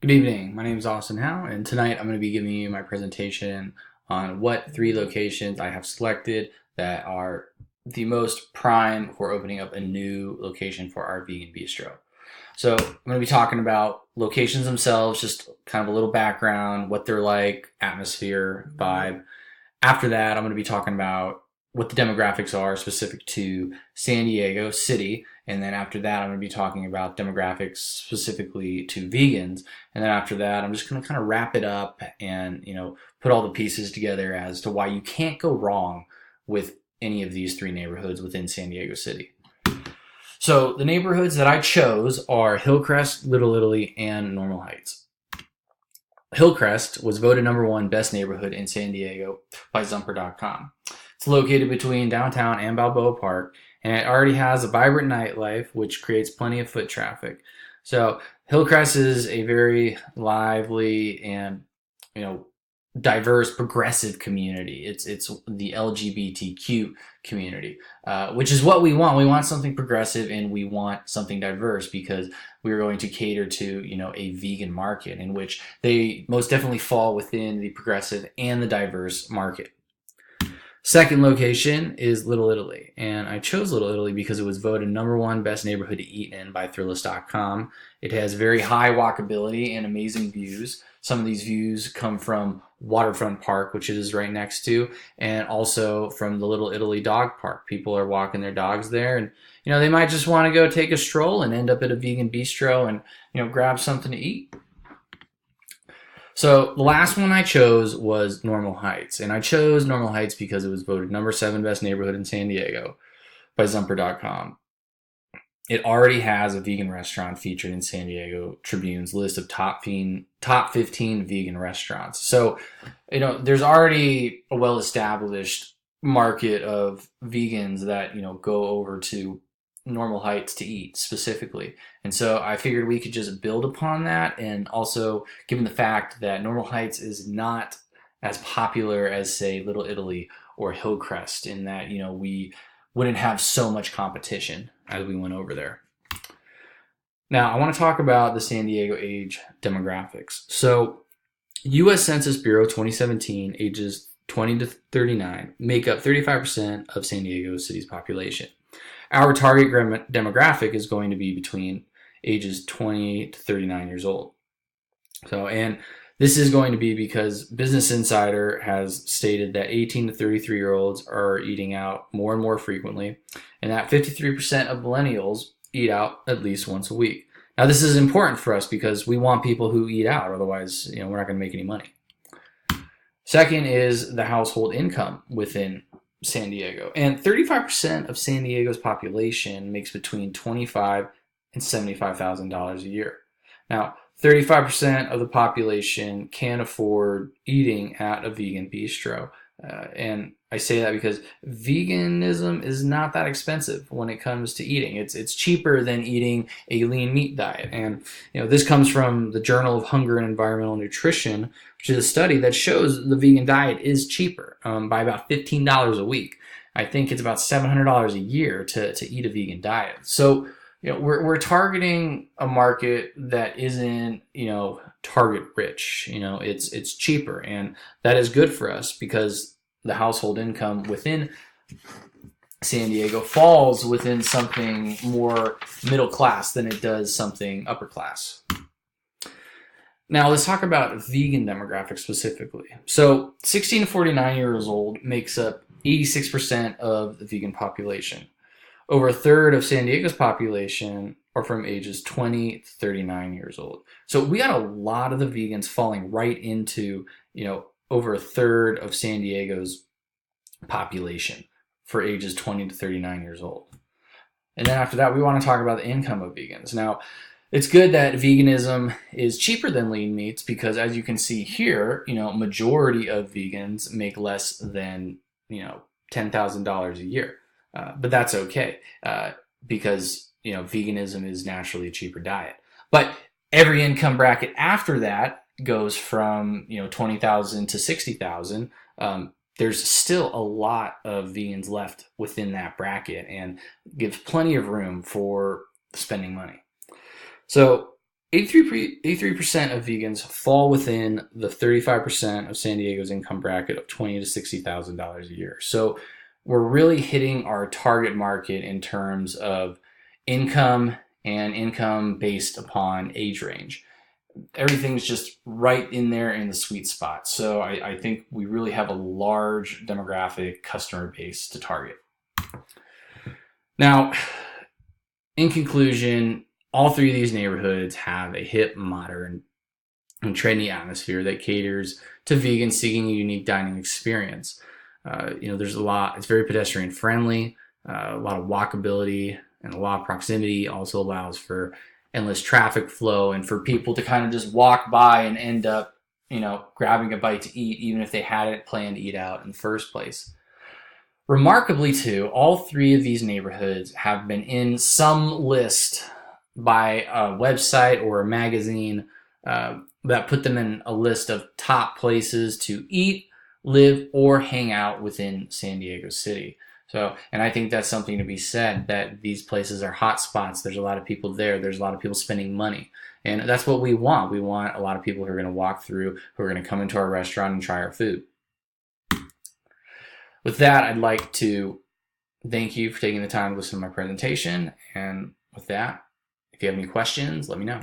Good evening. My name is Austin Howe, and tonight I'm going to be giving you my presentation on what 3 locations I have selected that are the most prime for opening up a new location for our vegan bistro. So I'm going to be talking about locations themselves, just kind of a little background, what they're like, atmosphere, vibe. After that, I'm going to be talking about what the demographics are specific to San Diego City. And then after that, I'm going to be talking about demographics specifically to vegans. And then after that, I'm just going to kind of wrap it up and, put all the pieces together as to why you can't go wrong with any of these 3 neighborhoods within San Diego City. So the neighborhoods that I chose are Hillcrest, Little Italy, and Normal Heights. Hillcrest was voted #1 best neighborhood in San Diego by Zumper.com. It's located between downtown and Balboa Park, and it already has a vibrant nightlife, which creates plenty of foot traffic. So Hillcrest is a very lively and, diverse, progressive community. It's the LGBTQ community, which is what we want. We want something progressive and we want something diverse because we're going to cater to, a vegan market in which they most definitely fall within the progressive and the diverse market. Second location is Little Italy, and I chose Little Italy because it was voted #1 best neighborhood to eat in by Thrillist.com. It has very high walkability and amazing views. Some of these views come from Waterfront Park, which it is right next to, and also from the Little Italy Dog Park. People are walking their dogs there, and they might just want to go take a stroll and end up at a vegan bistro and grab something to eat. So the last one I chose was Normal Heights, and I chose Normal Heights because it was voted #7 best neighborhood in San Diego by Zumper.com. It already has a vegan restaurant featured in San Diego Tribune's list of top 15 vegan restaurants. So, there's already a well-established market of vegans that, go over to Normal Heights to eat specifically. And so I figured we could just build upon that. And also, given the fact that Normal Heights is not as popular as, say, Little Italy or Hillcrest, in that, we wouldn't have so much competition as we went over there. Now, I want to talk about the San Diego age demographics. So, U.S. Census Bureau 2017, ages 20 to 39, make up 35% of San Diego City's population. Our target demographic is going to be between ages 20 to 39 years old. And this is going to be because Business Insider has stated that 18 to 33-year-olds are eating out more and more frequently, and that 53% of millennials eat out at least once a week. Now, this is important for us because we want people who eat out, otherwise, we're not going to make any money. Second is the household income within San Diego, and 35% of San Diego's population makes between $25,000 and $75,000 a year. Now, 35% of the population can't afford eating at a vegan bistro. And I say that because veganism is not that expensive when it comes to eating. It's cheaper than eating a lean meat diet. And this comes from the Journal of Hunger and Environmental Nutrition, which is a study that shows the vegan diet is cheaper by about $15 a week. I think it's about $700 a year to eat a vegan diet. So we're targeting a market that isn't, target rich. It's cheaper, and that is good for us because the household income within San Diego falls within something more middle class than it does something upper class. Now let's talk about vegan demographics specifically. So 16 to 49 years old makes up 86% of the vegan population. Over a third of San Diego's population are from ages 20 to 39 years old. So we got a lot of the vegans falling right into, over a third of San Diego's population for ages 20 to 39 years old. And then after that, we want to talk about the income of vegans. Now, it's good that veganism is cheaper than lean meats because, as you can see here, majority of vegans make less than, $10,000 a year. But that's okay because, veganism is naturally a cheaper diet. But every income bracket after that goes from, 20,000 to 60,000. There's still a lot of vegans left within that bracket and gives plenty of room for spending money. So 83% of vegans fall within the 35% of San Diego's income bracket of $20,000 to $60,000 a year. So we're really hitting our target market in terms of income and income based upon age range. Everything's just right in there in the sweet spot. So I think we really have a large demographic customer base to target. Now, in conclusion, all three of these neighborhoods have a hip, modern, and trendy atmosphere that caters to vegans seeking a unique dining experience. There's a lot. It's very pedestrian friendly. A lot of walkability and a lot of proximity also allows for endless traffic flow and for people to kind of just walk by and end up, grabbing a bite to eat, even if they hadn't planned to eat out in the first place. Remarkably, too, all three of these neighborhoods have been in some list by a website or a magazine that put them in a list of top places to eat, live, or hang out within San Diego City. So, and I think that's something to be said, that these places are hot spots. There's a lot of people there. There's a lot of people spending money. And that's what we want. We want a lot of people who are going to walk through, who are going to come into our restaurant and try our food. With that, I'd like to thank you for taking the time to listen to my presentation. And with that, if you have any questions, let me know.